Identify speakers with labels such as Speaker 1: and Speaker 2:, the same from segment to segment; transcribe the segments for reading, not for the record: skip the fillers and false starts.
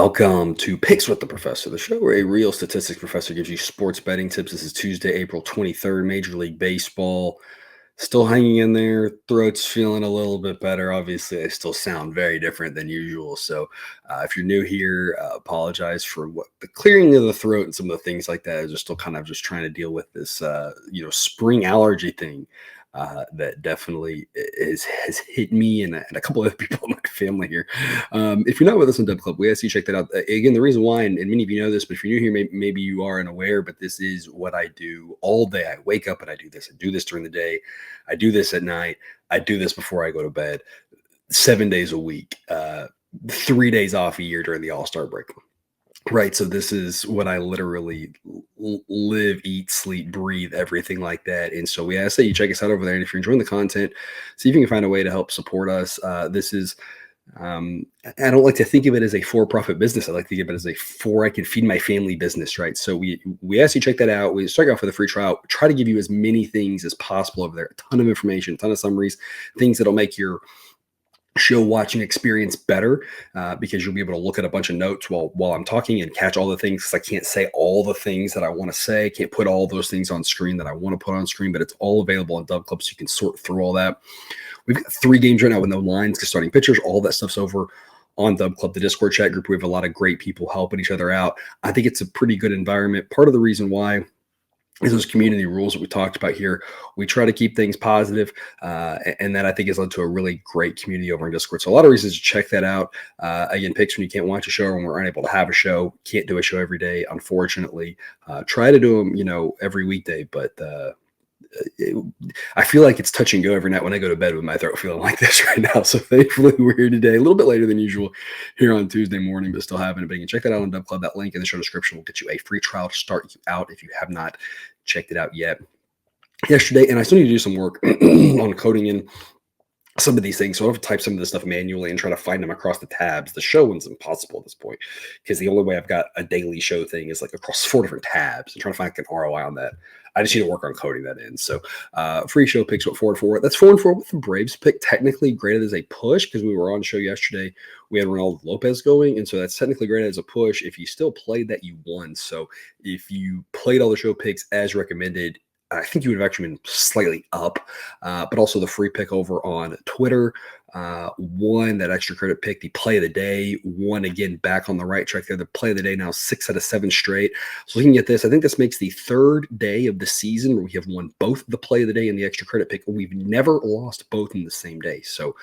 Speaker 1: Welcome to Picks with the Professor, the show where a real statistics professor gives you sports betting tips. This is Tuesday, April 23rd, Major League Baseball. Still hanging in there. Throat's feeling a little bit better. Obviously, I still sound very different than usual. So if you're new here, apologize for what the clearing of the throat and some of the things like that. I'm just still kind of just trying to deal with this, spring allergy thing. That definitely has hit me and a couple other people in my family here. If you're not with us on Dub Club, we ask you to check that out. Again, the reason why, and many of you know this, but if you're new here, maybe you are unaware, but this is what I do all day. I wake up and I do this. I do this during the day. I do this at night. I do this before I go to bed, 7 days a week, 3 days off a year during the All-Star break. Right. So this is what I literally live, eat, sleep, breathe, everything like that. And so we ask that you check us out over there. And if you're enjoying the content, see if you can find a way to help support us. This is, I don't like to think of it as a for-profit business. I like to think of it as I can feed my family business. Right. So we ask you to check that out. We start off with a free trial. Try to give you as many things as possible over there. A ton of information, a ton of summaries, things that'll make your show watching experience better because you'll be able to look at a bunch of notes while I'm talking and catch all the things, because I can't say all the things that I want to say. Can't put all those things on screen that I want to put on screen, but it's all available on Dub Club, so you can sort through all that. We've got 3 games right now with no lines, because starting pitchers, all that stuff's over on Dub Club, the Discord chat group. We have a lot of great people helping each other out. I think it's a pretty good environment. Part of the reason why is those community rules that we talked about here. We try to keep things positive, and that I think has led to a really great community over in Discord. So a lot of reasons to check that out. Again, picks when you can't watch a show, or when we're unable to have a show, can't do a show every day, unfortunately. Try to do them, every weekday, but I feel like it's touch and go every night when I go to bed with my throat feeling like this right now. So thankfully we're here today, a little bit later than usual here on Tuesday morning, but still having it. But you can check that out on Dub Club. That link in the show description will get you a free trial to start you out if you have not checked it out yet. Yesterday, and I still need to do some work on coding in some of these things. So I have to type some of this stuff manually and try to find them across the tabs. The show one's impossible at this point, because the only way I've got a daily show thing is like across 4 different tabs, and trying to find an ROI on that. I just need to work on coding that in. So free show picks with 4-4. That's 4-4 with the Braves pick. Technically graded as a push, because we were on show yesterday. We had Ronaldo Lopez going, and so that's technically graded as a push. If you still played that, you won. So if you played all the show picks as recommended, I think you would have actually been slightly up, but also the free pick over on Twitter. Won that extra credit pick, the play of the day, won again back on the right track there. The play of the day now 6 out of 7 straight. So looking at this, I think this makes the 3rd day of the season where we have won both the play of the day and the extra credit pick. We've never lost both in the same day. So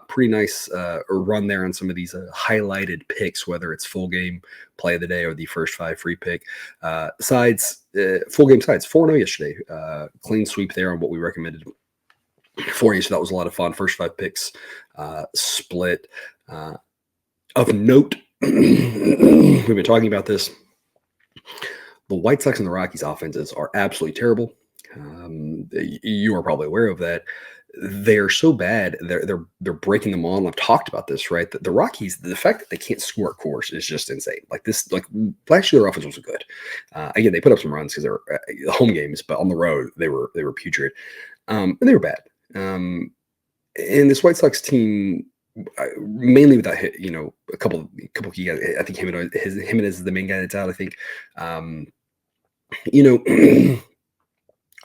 Speaker 1: pretty nice run there on some of these highlighted picks, whether it's full game, play of the day, or the first 5 free pick. Sides, full game sides, 4-0 yesterday. Clean sweep there on what we recommended for you. So that was a lot of fun. First 5 picks split. Of note, we've been talking about this. The White Sox and the Rockies offenses are absolutely terrible. You are probably aware of that. They're so bad. They're breaking them on. I've talked about this, right? The Rockies, the fact that they can't score at course is just insane. Like last year, their offense was good. Again, they put up some runs because they were home games, but on the road they were putrid, and they were bad. And this White Sox team, mainly without a couple key guys. I think Jimenez is the main guy that's out. I think,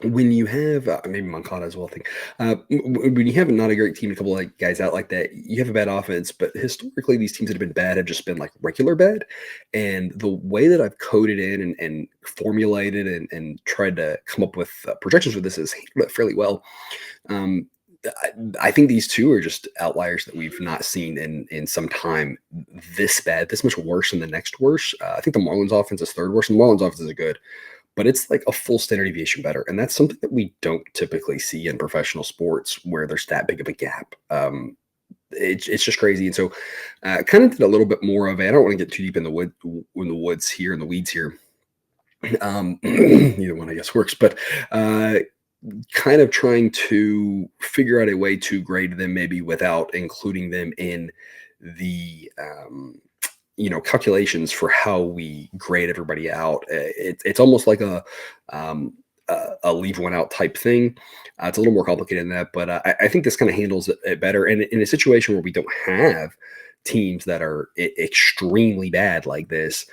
Speaker 1: when you have maybe Moncada as well, I think when you have not a great team, a couple of guys out like that, you have a bad offense. But historically, these teams that have been bad have just been like regular bad. And the way that I've coded in and formulated and tried to come up with projections for this is handled it fairly well. I think these two are just outliers that we've not seen in some time. This bad, this much worse than the next worst. I think the Marlins offense is 3rd worst, and the Marlins offense is good, but it's like a full standard deviation better. And that's something that we don't typically see in professional sports, where there's that big of a gap. It's just crazy. And so kind of did a little bit more of it. I don't want to get too deep in the weeds here. Either one, I guess, works, but kind of trying to figure out a way to grade them, maybe without including them in the calculations for how we grade everybody out. It's almost like a leave one out type thing. It's a little more complicated than that, but I think this kind of handles it better. And in a situation where we don't have teams that are extremely bad like this,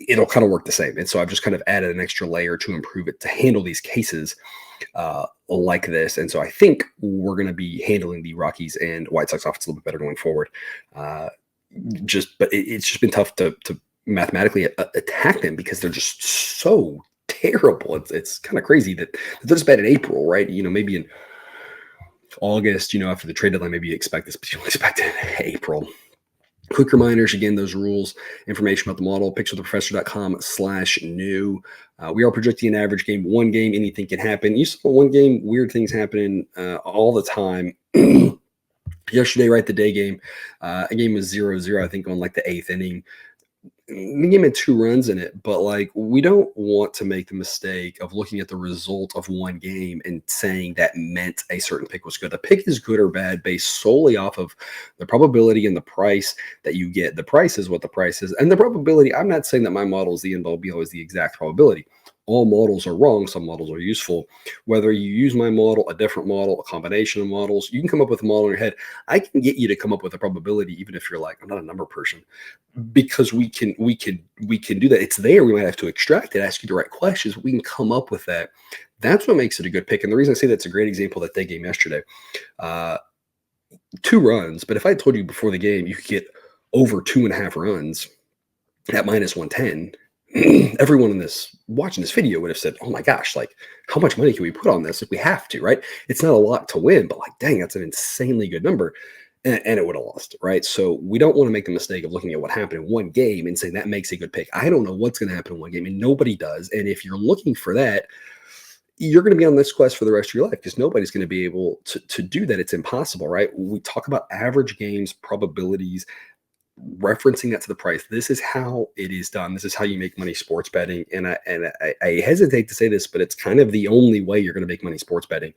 Speaker 1: it'll kind of work the same. And so I've just kind of added an extra layer to improve it to handle these cases like this. And so I think we're going to be handling the Rockies and White Sox offense a little bit better going forward. But it's just been tough to mathematically attack them because they're just so terrible. It's kind of crazy that they're just bad in April, right? Maybe in August, after the trade deadline, maybe you expect this, but you don't expect it in April. Quick reminders, again, those rules, information about the model, pickswiththeprofessor.com/new. We are projecting an average game, one game, anything can happen. You saw one game, weird things happening all the time. Yesterday, right, the day game, a game was 0-0, I think, on like the 8th inning. The game had 2 runs in it, but we don't want to make the mistake of looking at the result of one game and saying that meant a certain pick was good. The pick is good or bad based solely off of the probability and the price that you get. The price is what the price is, and the probability. I'm not saying that my model is the end all be all, is the exact probability. All models are wrong. Some models are useful. Whether you use my model, a different model, a combination of models, you can come up with a model in your head. I can get you to come up with a probability, even if you're like, I'm not a number person, because we can do that. It's there. We might have to extract it, ask you the right questions. We can come up with that. That's what makes it a good pick. And the reason I say that's a great example, that day game yesterday, 2 runs. But if I told you before the game you could get over 2.5 runs at -110, everyone in this watching this video would have said, oh my gosh, how much money can we put on this if we have to, right? It's not a lot to win, but dang, that's an insanely good number. And it would have lost, right? So we don't want to make the mistake of looking at what happened in one game and saying that makes a good pick. I don't know what's going to happen in one game, and nobody does. And if you're looking for that, you're going to be on this quest for the rest of your life, because nobody's going to be able to do that. It's impossible, right? We talk about average games, probabilities, referencing that to the price. This is how it is done. This is how you make money sports betting. And I hesitate to say this, but it's kind of the only way you're going to make money sports betting,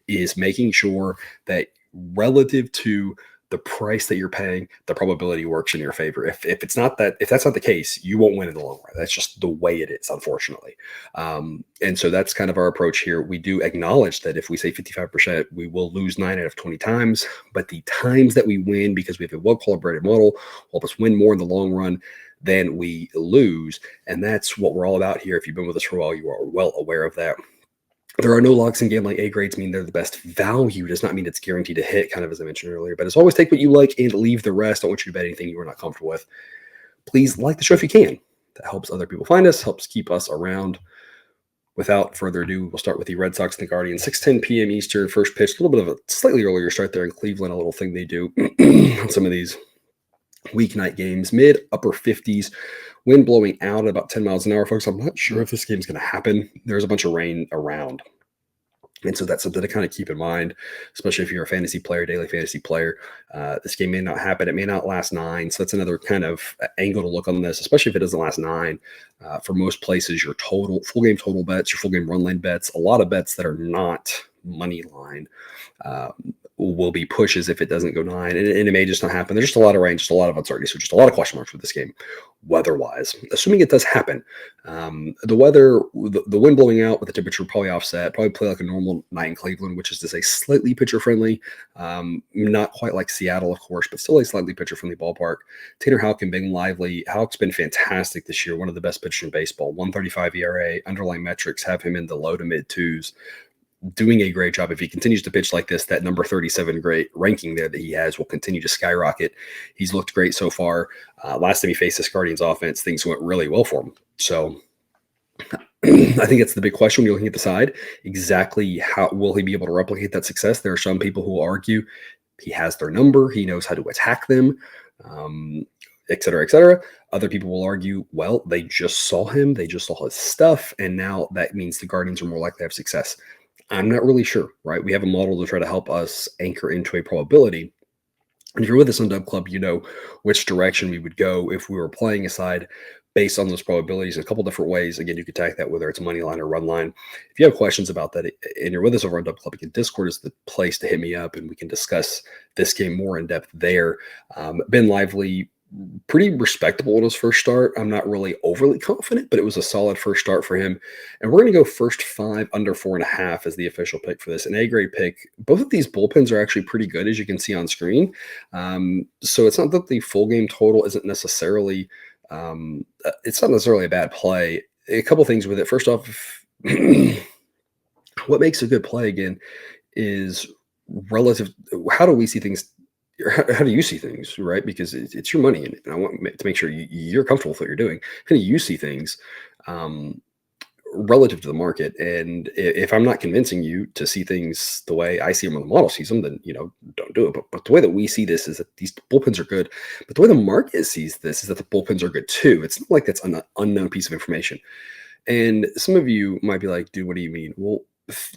Speaker 1: is making sure that relative to the price that you're paying, the probability works in your favor. If that's not the case, you won't win in the long run. That's just the way it is, unfortunately. And so that's kind of our approach here. We do acknowledge that if we say 55%, we will lose 9 out of 20 times, but the times that we win, because we have a well-calibrated model, will help us win more in the long run than we lose. And that's what we're all about here. If you've been with us for a while, you are well aware of that. There are no locks in gambling. A grades mean they're the best value. Does not mean it's guaranteed to hit, kind of as I mentioned earlier. But as always, take what you like and leave the rest. I don't want you to bet anything you are not comfortable with. Please like the show if you can. That helps other people find us, helps keep us around. Without further ado, we'll start with the Red Sox and the Guardians. 6:10 p.m. Eastern, first pitch. A little bit of a slightly earlier start there in Cleveland. A little thing they do on some of these weeknight games. Mid-upper 50s. Wind blowing out at about 10 miles an hour, folks. I'm not sure if this game's going to happen. There's a bunch of rain around. And so that's something to kind of keep in mind, especially if you're a fantasy player, daily fantasy player. This game may not happen. It may not last 9. So that's another kind of angle to look on this, especially if it doesn't last 9. For most places, your full game total bets, your full game run line bets, a lot of bets that are not money line will be pushes if it doesn't go 9, and it may just not happen. There's just a lot of rain, just a lot of uncertainty, so just a lot of question marks with this game, weather-wise. Assuming it does happen, the weather, the wind blowing out with the temperature probably offset, probably play like a normal night in Cleveland, which is to say slightly pitcher-friendly, not quite like Seattle, of course, but still a slightly pitcher-friendly ballpark. Tanner Houck and being lively. Houck's been fantastic this year, one of the best pitchers in baseball, 1.35 ERA. Underlying metrics have him in the low to mid-2s. Doing a great job. If he continues to pitch like this, that number 37 great ranking there that he has will continue to skyrocket. He's looked great so far. Last time he faced this Guardians offense, things went really well for him. So I think that's the big question when you're looking at the side. Exactly how will he be able to replicate that success? There are some people who argue he has their number. He knows how to attack them, et cetera, et cetera. Other people will argue, well, they just saw him. They just saw his stuff. And now that means the Guardians are more likely to have success. I'm not really sure, right? We have a model to try to help us anchor into a probability. And if you're with us on Dub Club, you know which direction we would go if we were playing a side based on those probabilities in a couple different ways. Again, you could tag that whether it's money line or run line. If you have questions about that and you're with us over on Dub Club, again, Discord is the place to hit me up and we can discuss this game more in depth there. Been lively pretty respectable in his first start. I'm not really overly confident, but it was a solid first start for him. And we're going to go first 5 under 4.5 as the official pick for this. An A grade pick. Both of these bullpens are actually pretty good, as you can see on screen. So it's not that the full game total isn't necessarily, it's not necessarily a bad play. A couple things with it. First off, what makes a good play again is relative. How do we see things? How do you see things, right? Because it's your money, and I want to make sure you're comfortable with what you're doing. How do you see things um, relative to the market? And if I'm not convincing you to see things the way I see them or the model sees them, then don't do it. But the way that we see this is that these bullpens are good. But the way the market sees this is that the bullpens are good too. It's not like that's an unknown piece of information. And some of you might be like, dude, what do you mean? Well,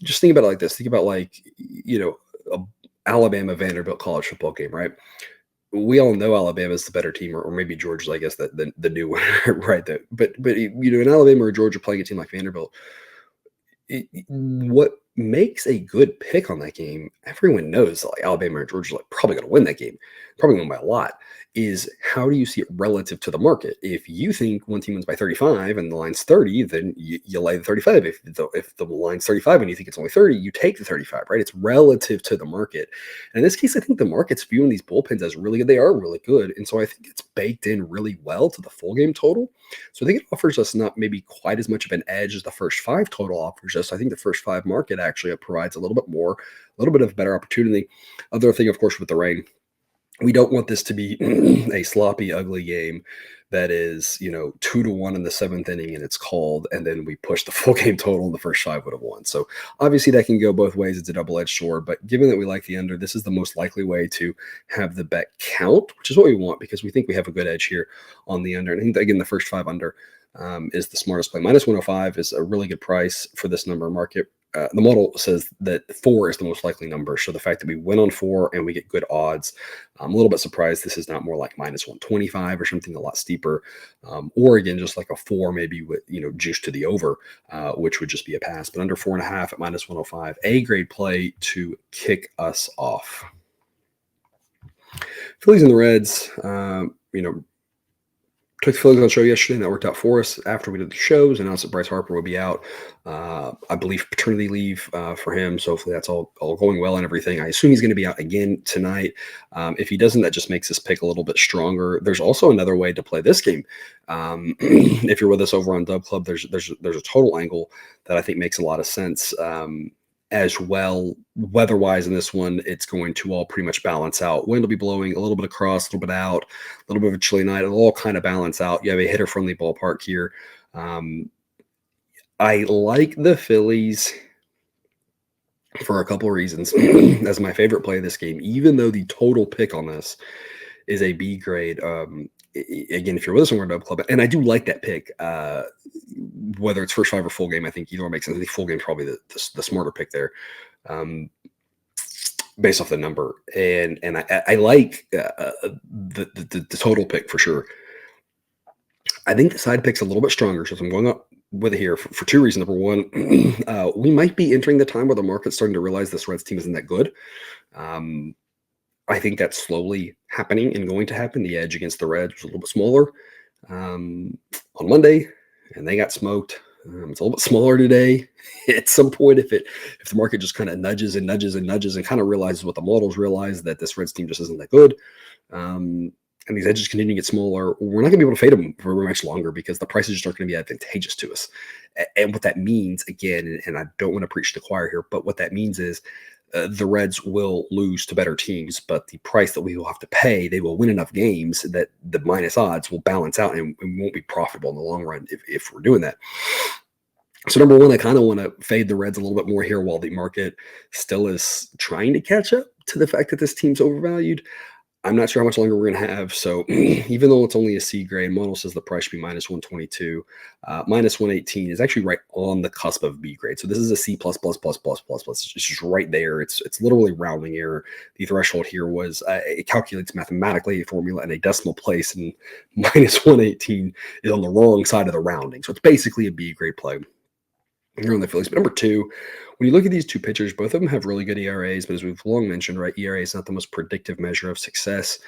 Speaker 1: just think about it like this. Think about a Alabama Vanderbilt college football game, right? We all know Alabama's the better team, or maybe Georgia's, I guess, the new one, right? But in Alabama or Georgia playing a team like Vanderbilt, what makes a good pick on that game, everyone knows that like Alabama or Georgia like probably going to win that game, probably win by a lot, is how do you see it relative to the market? If you think one team wins by 35 and the line's 30, then you lay the 35. If the line's 35 and you think it's only 30, you take the 35, right? It's relative to the market. And in this case, I think the market's viewing these bullpens as really good. They are really good. And so I think it's baked in really well to the full game total. So I think it offers us not maybe quite as much of an edge as the first 5 total offers us. I think the first 5 market actually provides a little bit more, a little bit of better opportunity. Other thing, of course, with the rain, we don't want this to be a sloppy, ugly game that is, 2-1 in the 7th inning and it's called, and then we push the full game total and the first 5 would have won. So obviously that can go both ways. It's a double-edged sword, but given that we like the under, this is the most likely way to have the bet count, which is what we want because we think we have a good edge here on the under. And I think, again, the first 5 under is the smartest play. Minus 105 is a really good price for this number market. The model says that 4 is the most likely number. So the fact that we win on 4 and we get good odds, I'm a little bit surprised this is not more like minus 125 or something a lot steeper. Or again, just like a 4, maybe with, juice to the over, which would just be a pass. But under 4.5 at minus 105, A grade play to kick us off. Phillies and the Reds, took the Phillies on the show yesterday, and that worked out for us. After we did the shows, announced that Bryce Harper would be out. I believe paternity leave for him, so hopefully that's all going well and everything. I assume he's going to be out again tonight. If he doesn't, that just makes this pick a little bit stronger. There's also another way to play this game. If you're with us over on Dub Club, there's a total angle that I think makes a lot of sense. As well, weather-wise in this one, it's going to all pretty much balance out. Wind will be blowing a little bit across, a little bit out, a little bit of a chilly night. It'll all kind of balance out. You have a hitter-friendly ballpark here. I like the Phillies for a couple of reasons as my favorite play of this game, even though the total pick on this is a B grade. Again, if you're with us on our Dub Club, and I do like that pick, whether it's first 5 or full game, I think either one makes sense. I think full game is probably the smarter pick there, based off the number. And I like the total pick for sure. I think the side pick's a little bit stronger, so I'm going up with it here for 2 reasons. Number one, we might be entering the time where the market's starting to realize this Reds team isn't that good. I think that's slowly happening and going to happen. The edge against the Reds was a little bit smaller on Monday, and they got smoked. It's a little bit smaller today. At some point, if the market just kind of nudges and nudges and nudges and kind of realizes what the models realize, that this Reds team just isn't that good, and these edges continue to get smaller, we're not going to be able to fade them for very much longer because the prices just aren't going to be advantageous to us. And what that means, again, and I don't want to preach to the choir here, but what that means is the Reds will lose to better teams, but the price that we will have to pay, they will win enough games that the minus odds will balance out and won't be profitable in the long run if we're doing that. So number one, I kind of want to fade the Reds a little bit more here while the market still is trying to catch up to the fact that this team's overvalued. I'm not sure how much longer we're going to have. So even though it's only a C grade, model says the price should be minus 122. Minus 118 is actually right on the cusp of B grade. So this is a C plus plus plus plus plus plus. It's just right there. It's literally rounding error. The threshold here was it calculates mathematically a formula in a decimal place, and minus 118 is on the wrong side of the rounding. So it's basically a B grade play here on the Phillies. But number two, when you look at these two pitchers, both of them have really good ERAs, but as we've long mentioned, right, ERA is not the most predictive measure of success.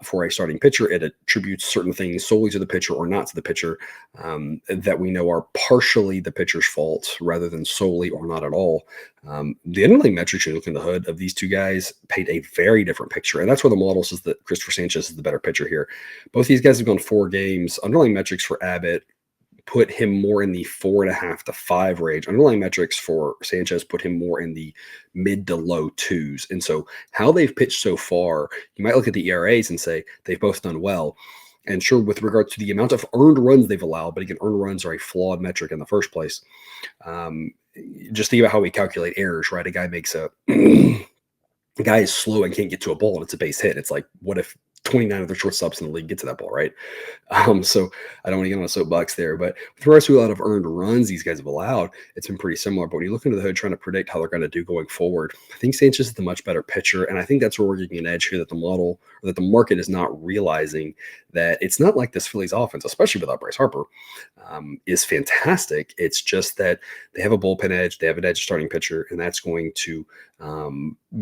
Speaker 1: for a starting pitcher. It attributes certain things solely to the pitcher or not to the pitcher that we know are partially the pitcher's fault rather than solely or not at all. The underlying metrics you look in the hood of these two guys paint a very different picture. And that's where the model says that Christopher Sanchez is the better pitcher here. Both these guys have gone 4 games. Underlying metrics for Abbott put him more in the 4.5 to 5 range. Underlying metrics for Sanchez put him more in the mid to low 2s. And so how they've pitched so far, you might look at the ERAs and say they've both done well. And sure, with regard to the amount of earned runs they've allowed, but again, earned runs are a flawed metric in the first place. Just think about how we calculate errors, right? A guy makes the guy is slow and can't get to a ball and it's a base hit. It's like, what if 29 of the shortstops in the league get to that ball, right? So I don't want to get on a soapbox there, but with regards to a lot of earned runs these guys have allowed, it's been pretty similar. But when you look into the hood trying to predict how they're going to do going forward, I think Sanchez is the much better pitcher. And I think that's where we're getting an edge here that the model or that the market is not realizing that it's not like this Phillies offense, especially without Bryce Harper, is fantastic. It's just that they have a bullpen edge, they have an edge starting pitcher, and that's going to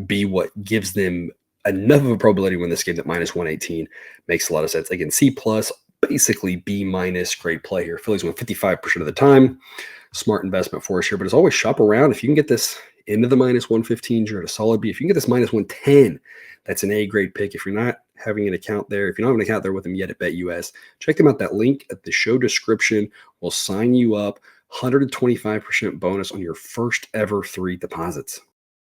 Speaker 1: be what gives them enough of a probability to win this game that -118 makes a lot of sense. Again, C+, basically B- grade play here. Phillies win 55% of the time. Smart investment for us here, but as always, shop around. If you can get this into the -115, you're at a solid B. If you can get this -110, that's an A grade pick. If you're not having an account there, if you don't have an account there with them yet at BetUS, check them out. That link at the show description will sign you up. 125% bonus on your first ever 3 deposits.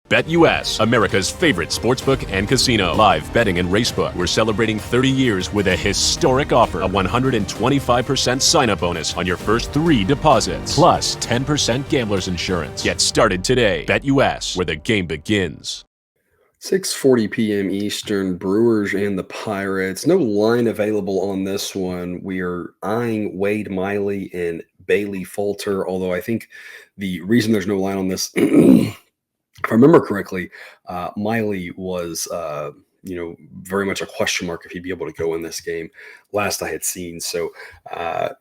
Speaker 2: BetUS, America's favorite sportsbook and casino. Live betting and racebook. We're celebrating 30 years with a historic offer. A 125% sign-up bonus on your first 3 deposits. Plus 10% gambler's insurance. Get started today. BetUS, where the game begins.
Speaker 1: 6:40 p.m. Eastern, Brewers and the Pirates. No line available on this one. We are eyeing Wade Miley and Bailey Falter, although I think the reason there's no line on this if I remember correctly, Miley was, very much a question mark if he'd be able to go in this game last I had seen. So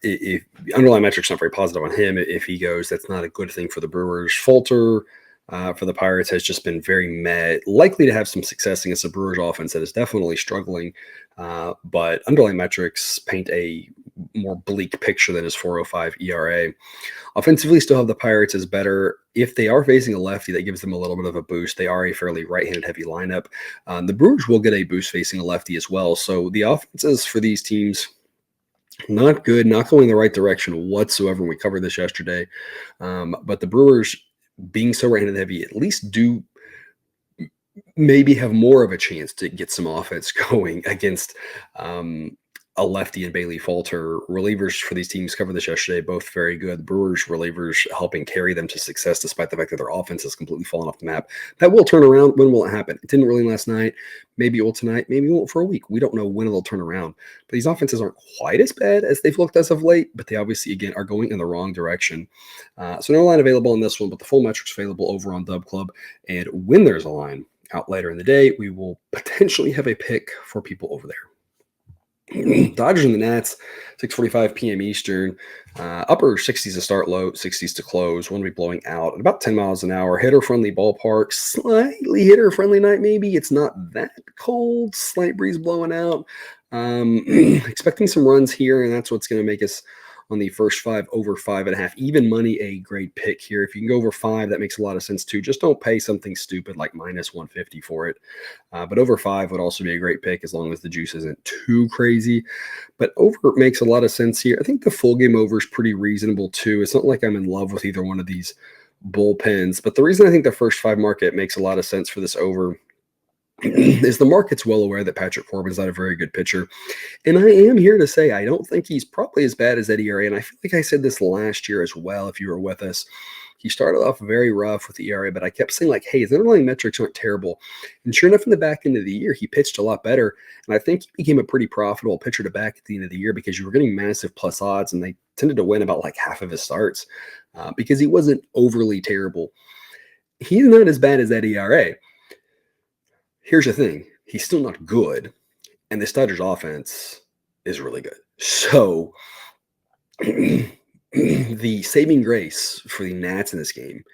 Speaker 1: if the underlying metrics not very positive on him, if he goes, that's not a good thing for the Brewers. Falter for the Pirates has just been very likely to have some success against the Brewers offense that is definitely struggling. But underlying metrics paint a more bleak picture than his 4.05 ERA. Offensively, still have the Pirates as better. If they are facing a lefty, that gives them a little bit of a boost. They are a fairly right-handed heavy lineup. The Brewers will get a boost facing a lefty as well. So the offenses for these teams, not good, not going in the right direction whatsoever. We covered this yesterday. But the Brewers, being so right-handed heavy, at least do maybe have more of a chance to get some offense going against a lefty and Bailey Falter. Relievers for these teams, covered this yesterday, both very good. The Brewers relievers helping carry them to success despite the fact that their offense has completely fallen off the map. That will turn around. When will it happen? It didn't really last night. Maybe it will tonight. Maybe it won't for a week. We don't know when it'll turn around. But these offenses aren't quite as bad as they've looked as of late, but they obviously, again, are going in the wrong direction. So no line available on this one, but the full metrics available over on Dub Club. And when there's a line out later in the day, we will potentially have a pick for people over there. Dodgers and the Nats, 6:45 p.m. Eastern. Upper 60s to start, low 60s to close. One will be blowing out at about 10 miles an hour. Hitter-friendly ballpark. Slightly hitter-friendly night, maybe. It's not that cold. Slight breeze blowing out. Expecting some runs here, and that's what's going to make us on the first 5 over 5.5. Even money, a great pick here. If you can go over 5, that makes a lot of sense too. Just don't pay something stupid like -150 for it. But over 5 would also be a great pick as long as the juice isn't too crazy. But over makes a lot of sense here. I think the full game over is pretty reasonable too. It's not like I'm in love with either one of these bullpens. But the reason I think the first 5 market makes a lot of sense for this over is the market's well aware that Patrick Corbin's not a very good pitcher. And I am here to say I don't think he's probably as bad as Eddie ERA. And I feel like I said this last year as well, if you were with us. He started off very rough with the ERA, but I kept saying, like, hey, his underlying metrics aren't terrible. And sure enough, in the back end of the year, he pitched a lot better. And I think he became a pretty profitable pitcher to back at the end of the year because you were getting massive plus odds, and they tended to win about like half of his starts because he wasn't overly terrible. He's not as bad as Eddie ERA. Here's the thing. He's still not good, and the Dodgers offense is really good. So the saving grace for the Nats in this game,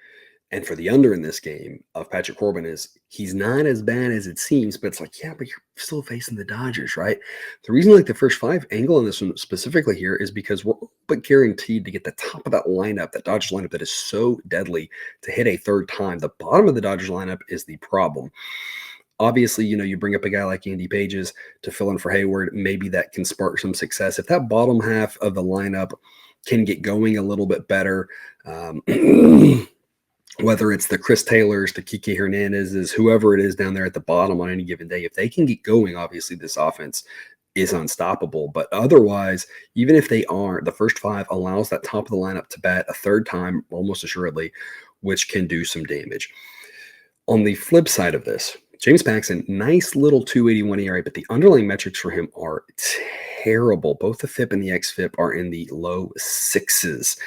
Speaker 1: And for the under in this game of Patrick Corbin is he's not as bad as it seems, but it's like, yeah, but you're still facing the Dodgers, right? The reason I like the first 5 angle in this one specifically here is because we're all but guaranteed to get the top of that lineup, that Dodgers lineup that is so deadly to hit a third time. The bottom of the Dodgers lineup is the problem. Obviously, you bring up a guy like Andy Pages to fill in for Hayward. Maybe that can spark some success. If that bottom half of the lineup can get going a little bit better, whether it's the Chris Taylors, the Kike Hernandez's, whoever it is down there at the bottom on any given day, if they can get going, obviously this offense is unstoppable. But otherwise, even if they aren't, the first 5 allows that top of the lineup to bat a third time, almost assuredly, which can do some damage. On the flip side of this, James Paxton, nice little 281 ERA, but the underlying metrics for him are terrible. Both the FIP and the XFIP are in the low 6s.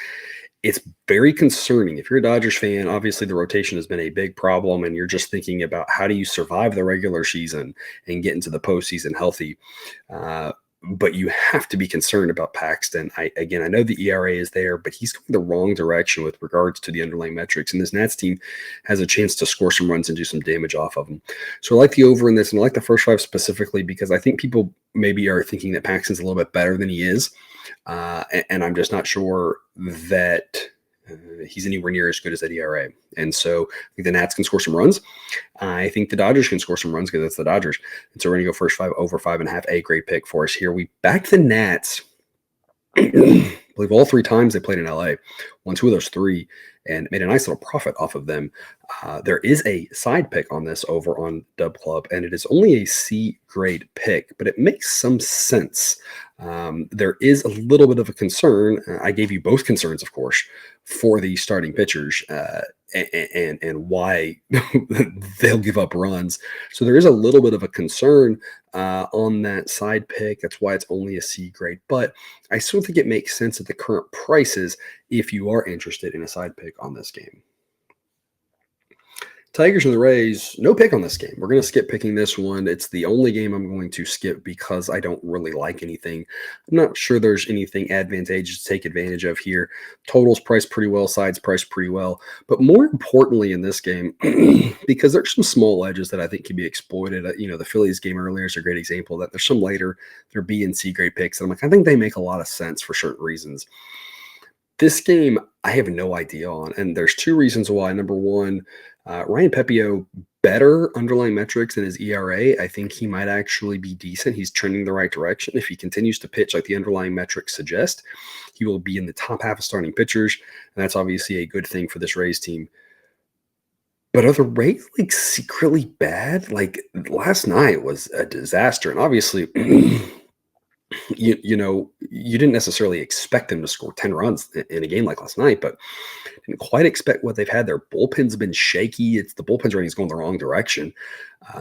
Speaker 1: It's very concerning. If you're a Dodgers fan, obviously the rotation has been a big problem, and you're just thinking about how do you survive the regular season and get into the postseason healthy. But you have to be concerned about Paxton. I know the ERA is there, but he's going the wrong direction with regards to the underlying metrics. And this Nats team has a chance to score some runs and do some damage off of them. So I like the over in this, and I like the first 5 specifically because I think people maybe are thinking that Paxton's a little bit better than he is. And I'm just not sure that he's anywhere near as good as that ERA. And so I think the Nats can score some runs. I think the Dodgers can score some runs because it's the Dodgers. And so we're going to go first 5 over 5.5. A great pick for us here. We backed the Nats, I believe all 3 times they played in LA, won 2 of those 3, and made a nice little profit off of them. There is a side pick on this over on Dub Club, and it is only a C grade pick, but it makes some sense. There is a little bit of a concern. I gave you both concerns, of course, for the starting pitchers and why they'll give up runs. So there is a little bit of a concern on that side pick. That's why it's only a C grade. But I still think it makes sense at the current prices if you are interested in a side pick on this game. Tigers and the Rays, no pick on this game. We're going to skip picking this one. It's the only game I'm going to skip because I don't really like anything. I'm not sure there's anything advantageous to take advantage of here. Totals priced pretty well, sides priced pretty well. But more importantly in this game, because there's some small edges that I think can be exploited. The Phillies game earlier is a great example of that. There's some later, they're B and C grade picks. And I'm like, I think they make a lot of sense for certain reasons. This game, I have no idea on, and there's 2 reasons why. Number one, Ryan Pepio, better underlying metrics than his ERA. I think he might actually be decent. He's trending the right direction. If he continues to pitch like the underlying metrics suggest, he will be in the top half of starting pitchers, and that's obviously a good thing for this Rays team. But are the Rays secretly bad? Like last night was a disaster, and obviously you didn't necessarily expect them to score 10 runs in a game like last night, but didn't quite expect what they've had. Their bullpen's been shaky. The bullpen's rating is going the wrong direction.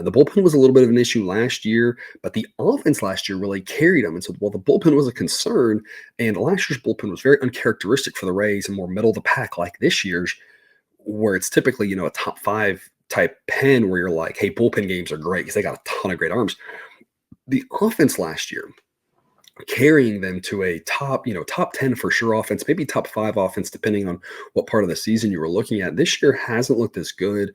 Speaker 1: The bullpen was a little bit of an issue last year, but the offense last year really carried them. And so while the bullpen was a concern, and last year's bullpen was very uncharacteristic for the Rays and more middle of the pack like this year's, where it's typically, a top 5 type pen where you're like, hey, bullpen games are great because they got a ton of great arms. The offense last year, carrying them to a top 10 for sure offense, maybe top 5 offense, depending on what part of the season you were looking at. This year hasn't looked as good.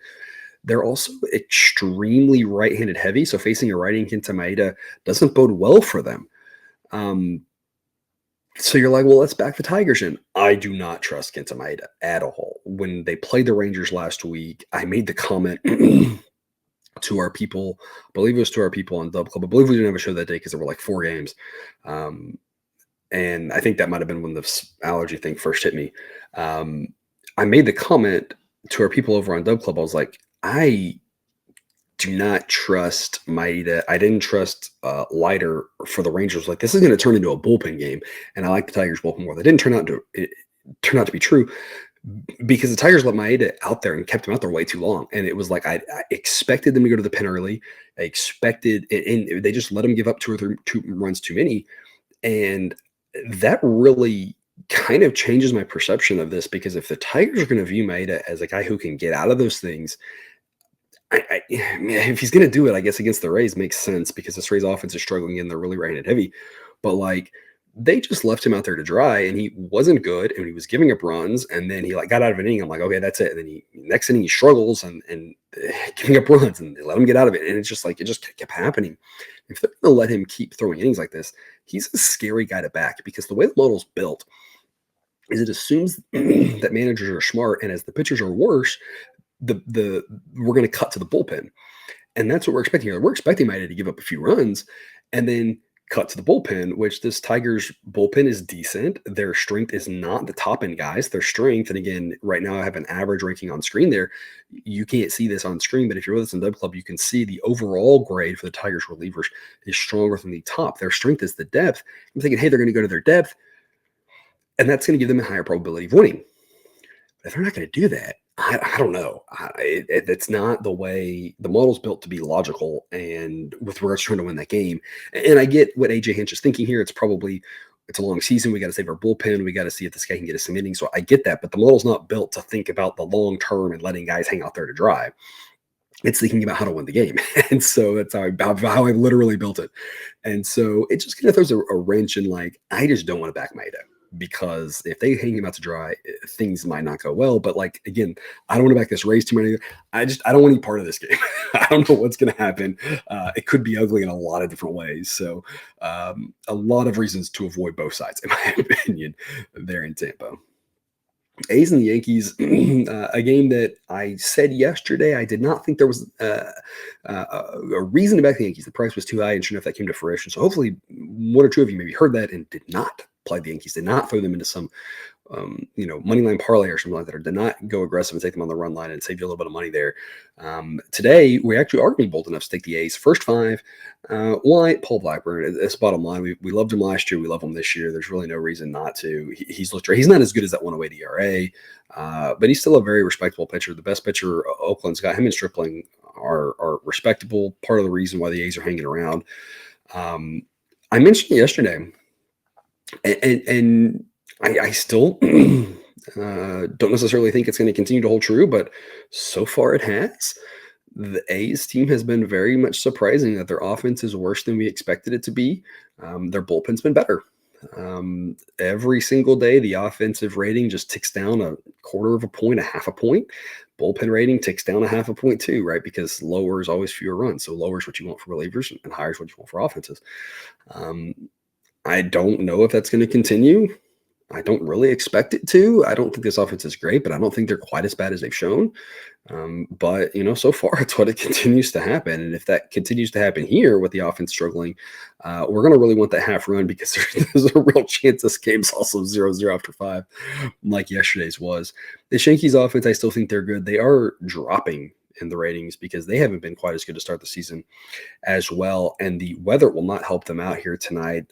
Speaker 1: They're also extremely right-handed heavy, so facing a righty Kenta Maeda doesn't bode well for them. So you're like, well, let's back the Tigers in. I do not trust Kenta Maeda at all. When they played the Rangers last week, I made the comment to our people, I believe it was to our people on Dub Club. I believe we didn't have a show that day because there were like 4 games. And I think that might have been when the allergy thing first hit me. I made the comment to our people over on Dub Club. I was like, I do not trust Maeda. I didn't trust Leiter for the Rangers. Like, this is going to turn into a bullpen game. And I like the Tigers bullpen more. That didn't turn out to be true, because the Tigers let Maeda out there and kept him out there way too long. And it was like, I expected them to go to the pen early. I expected, and they just let him give up 2 runs too many. And that really kind of changes my perception of this, because if the Tigers are going to view Maeda as a guy who can get out of those things, if he's going to do it, I guess against the Rays makes sense, because this Rays offense is struggling and they're really right-handed heavy. But like, they just left him out there to dry, and he wasn't good, and he was giving up runs, and then he like got out of an inning. I'm like, okay, that's it. And then he next inning he struggles and giving up runs, and they let him get out of it, and it's just like it just kept happening. If they're going to let him keep throwing innings like this, he's a scary guy to back because the way the model's built is it assumes that managers are smart, and as the pitchers are worse, the we're going to cut to the bullpen. And that's what we're expecting here. We're expecting Maeda to give up a few runs and then cut to the bullpen, which this Tigers bullpen is decent. Their strength is not the top end guys. Their strength, and again, right now I have an average ranking on screen there. You can't see this on screen, but if you're with us in Dub Club, you can see the overall grade for the Tigers relievers is stronger than the top. Their strength is the depth. I'm thinking, hey, they're going to go to their depth, and that's going to give them a higher probability of winning. But if they're not going to do that, I don't know. It's not the way the model's built to be logical and with regards to trying to win that game. And I get what AJ Hinch is thinking here. It's a long season. We got to save our bullpen. We got to see if this guy can get us some innings. So I get that, but the model's not built to think about the long term and letting guys hang out there to dry. It's thinking about how to win the game. And so that's how I literally built it. And so it just kind of throws a wrench in like, I just don't want to back Maeda. Because if they hang him out to dry, things might not go well. But like again, I don't want to back this Rays team or anything. I don't want any part of this game. I don't know what's going to happen. It could be ugly in a lot of different ways. So a lot of reasons to avoid both sides, in my opinion, there in Tampa. A's and the Yankees, a game that I said yesterday, I did not think there was a reason to back the Yankees. The price was too high, and sure enough, that came to fruition. So hopefully one or two of you maybe heard that and did not play the Yankees, did not throw them into some money line parlay or something like that, or did not go aggressive and take them on the run line and save you a little bit of money there. Today, we actually are going to be bold enough to take the A's. First five, why? Paul Blackburn. That's bottom line. We loved him last year. We love him this year. There's really no reason not to. He's not as good as that 108 ERA, but he's still a very respectable pitcher. The best pitcher Oakland's got. Him and Stripling are respectable. Part of the reason why the A's are hanging around. I mentioned yesterday, and I still don't necessarily think it's going to continue to hold true, but so far it has. The A's team has been very much surprising that their offense is worse than we expected it to be. Their bullpen's been better. Every single day, the offensive rating just ticks down a quarter of a point, a half a point. Bullpen rating ticks down a half a point too, right? Because lower is always fewer runs. So lower is what you want for relievers and higher is what you want for offenses. I don't know if that's going to continue. I don't really expect it to. I don't think this offense is great, but I don't think they're quite as bad as they've shown. But, so far it's what it continues to happen. And if that continues to happen here with the offense struggling, we're going to really want that half run because there's a real chance this game's also 0-0 after 5, like yesterday's was. The Yankees offense, I still think they're good. They are dropping in the ratings because they haven't been quite as good to start the season as well. And the weather will not help them out here tonight.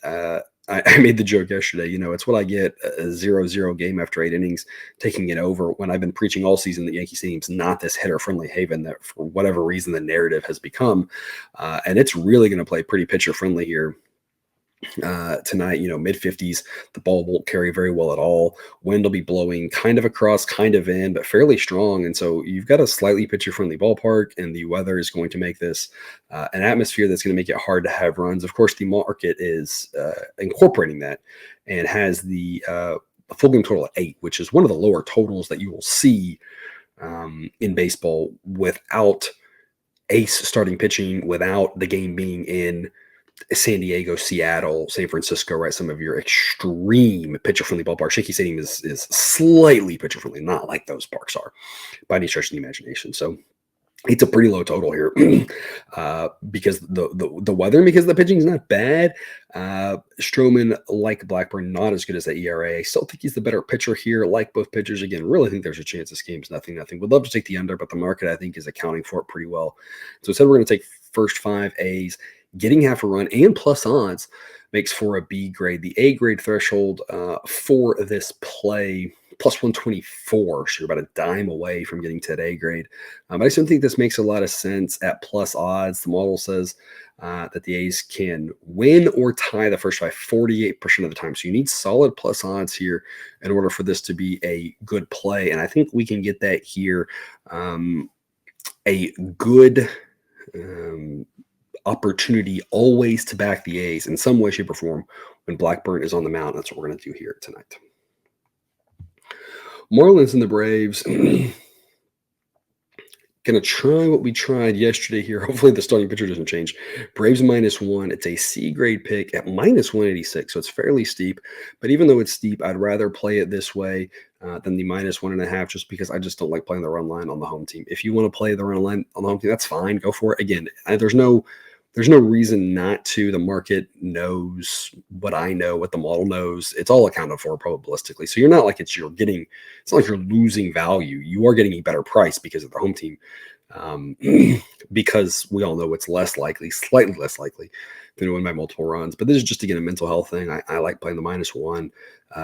Speaker 1: I made the joke yesterday, it's what I get, a 0-0 game after 8 innings, taking it over when I've been preaching all season that Yankee Stadium's not this hitter-friendly haven that for whatever reason the narrative has become. And it's really going to play pretty pitcher-friendly here tonight, mid-50s. The ball won't carry very well at all. Wind will be blowing kind of across, kind of in, but fairly strong. And so you've got a slightly pitcher-friendly ballpark, and the weather is going to make this an atmosphere that's going to make it hard to have runs. Of course, the market is incorporating that and has the full game total at 8, which is one of the lower totals that you will see in baseball without ace starting pitching, without the game being in San Diego, Seattle, San Francisco, right? Some of your extreme pitcher-friendly ballparks. Yankee Stadium is slightly pitcher-friendly, not like those parks are by any stretch of the imagination. So it's a pretty low total here because the weather and because the pitching is not bad. Stroman, like Blackburn, not as good as that ERA. I still think he's the better pitcher here, like both pitchers. Again, really think there's a chance this game's nothing. Would love to take the under, but the market, I think, is accounting for it pretty well. So instead, we're going to take first 5 A's. Getting half a run and plus odds makes for a B grade. The A grade threshold for this play, plus 124. So you're about a dime away from getting to that A grade. But I still think this makes a lot of sense at plus odds. The model says that the A's can win or tie the first 5 48% of the time. So you need solid plus odds here in order for this to be a good play. And I think we can get that here. A good opportunity always to back the A's in some way, shape, or form when Blackburn is on the mound. That's what we're going to do here tonight. Marlins and the Braves. Going to try what we tried yesterday here. Hopefully the starting pitcher doesn't change. Braves -1. It's a C grade pick at -186, so it's fairly steep. But even though it's steep, I'd rather play it this way than the -1.5, just because I just don't like playing the run line on the home team. If you want to play the run line on the home team, that's fine. Go for it. Again, there's no reason not to. The market knows what I know, what the model knows. It's all accounted for probabilistically. So you're not like it's not like you're losing value. You are getting a better price because of the home team. Because we all know it's slightly less likely to win by multiple runs. But this is just, again, a mental health thing. I like playing the -1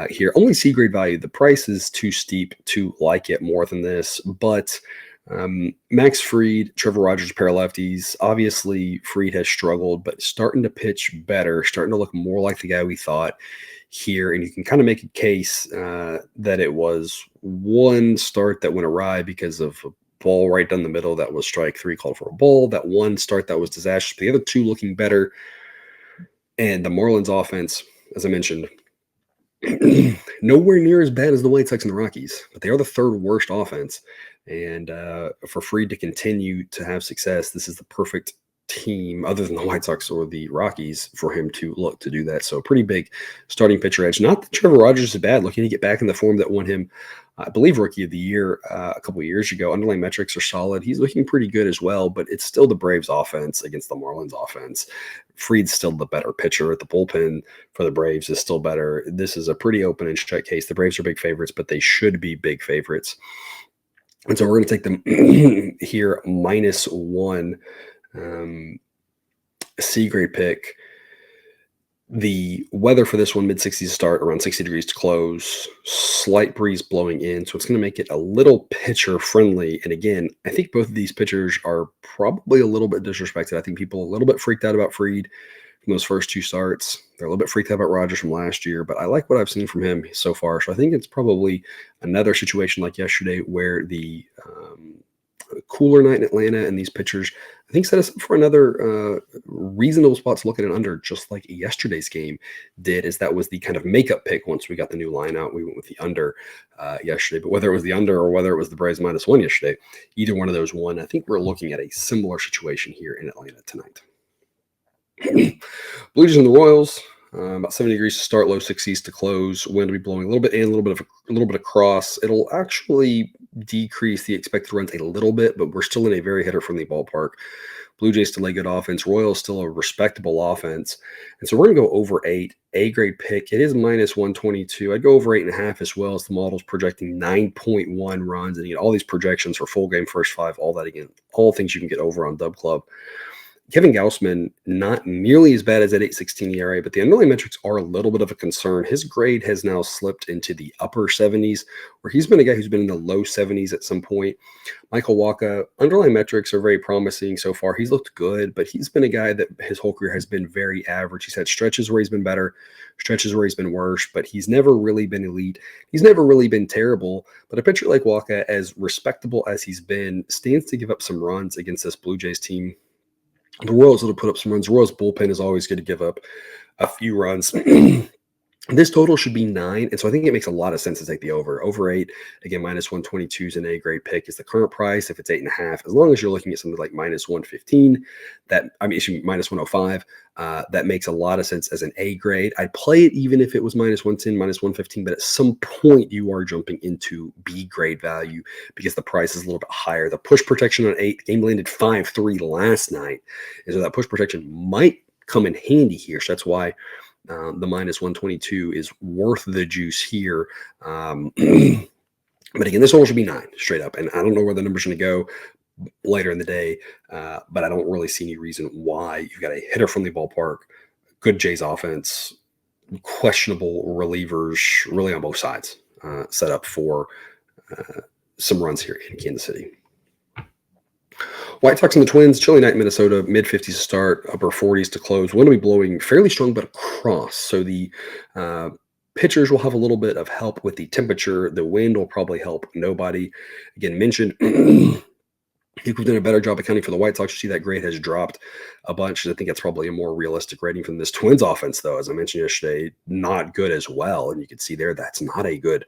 Speaker 1: here. Only C grade value. The price is too steep to like it more than this. But Max Fried, Trevor Rogers, pair of lefties. Obviously, Fried has struggled, but starting to pitch better, starting to look more like the guy we thought here. And you can kind of make a case that it was one start that went awry because of a ball right down the middle that was strike 3 called for a ball. That one start that was disastrous. But the other two looking better. And the Marlins offense, as I mentioned, nowhere near as bad as the White Sox and the Rockies, but they are the third worst offense. And for Fried to continue to have success, this is the perfect team, other than the White Sox or the Rockies, for him to look to do that. So pretty big starting pitcher edge. Not that Trevor Rogers is bad, looking to get back in the form that won him, I believe, Rookie of the Year a couple of years ago. Underlying metrics are solid. He's looking pretty good as well, but it's still the Braves offense against the Marlins offense. Fried's still the better pitcher. The bullpen for the Braves is still better. This is a pretty open and shut case. The Braves are big favorites, but they should be big favorites. And so we're going to take them here -1. C grade pick. The weather for this one, mid-60s start, around 60 degrees to close, slight breeze blowing in. So it's going to make it a little pitcher friendly. And again, I think both of these pitchers are probably a little bit disrespected. I think people are a little bit freaked out about Fried from those first two starts. They're a little bit freaked out about Rogers from last year, but I like what I've seen from him so far. So I think it's probably another situation like yesterday where the cooler night in Atlanta and these pitchers, I think, set us up for another reasonable spot to look at an under, just like yesterday's game did, as that was the kind of makeup pick. Once we got the new line out, we went with the under yesterday. But whether it was the under or whether it was the Braves -1 yesterday, either one of those won. I think we're looking at a similar situation here in Atlanta tonight. Blue Jays and the Royals. About 70 degrees to start, low 60s to close. Wind will be blowing a little bit in, a little bit across. It'll actually decrease the expected runs a little bit, but we're still in a very hitter-friendly ballpark. Blue Jays still a good offense. Royals still a respectable offense. And so we're going to go over 8. A-grade pick. It is -122. I'd go over 8.5 as well, as the model's projecting 9.1 runs. And you get all these projections for full game, first 5, all that, again, all things you can get over on Dub Club. Kevin Gausman, not nearly as bad as that 8.16 ERA, but the underlying metrics are a little bit of a concern. His grade has now slipped into the upper 70s, where he's been a guy who's been in the low 70s at some point. Michael Wacha, underlying metrics are very promising so far. He's looked good, but he's been a guy that his whole career has been very average. He's had stretches where he's been better, stretches where he's been worse, but he's never really been elite. He's never really been terrible, but a pitcher like Wacha, as respectable as he's been, stands to give up some runs against this Blue Jays team. The Royals will put up some runs. The Royals bullpen is always going to give up a few runs. This total should be 9, and so I think it makes a lot of sense to take the over. Over 8, again, -122 is an A-grade pick is the current price. If it's 8.5, as long as you're looking at something like -115, -105, that makes a lot of sense as an A-grade. I'd play it even if it was -110, -115, but at some point you are jumping into B-grade value because the price is a little bit higher. The push protection on 8, game landed 5-3 last night, and so that push protection might come in handy here. So that's why the -122 is worth the juice here. But again, this one should be 9 straight up. And I don't know where the number's going to go later in the day, but I don't really see any reason why. You've got a hitter-friendly ballpark, good Jays offense, questionable relievers really on both sides, set up for some runs here in Kansas City. White Sox and the Twins, chilly night in Minnesota, mid-50s to start, upper 40s to close. Wind will be blowing fairly strong, but across. So the pitchers will have a little bit of help with the temperature. The wind will probably help nobody. Again, mentioned People have done a better job accounting for the White Sox. You see that grade has dropped a bunch. I think that's probably a more realistic rating from this Twins offense, though. As I mentioned yesterday, not good as well. And you can see there that's not a good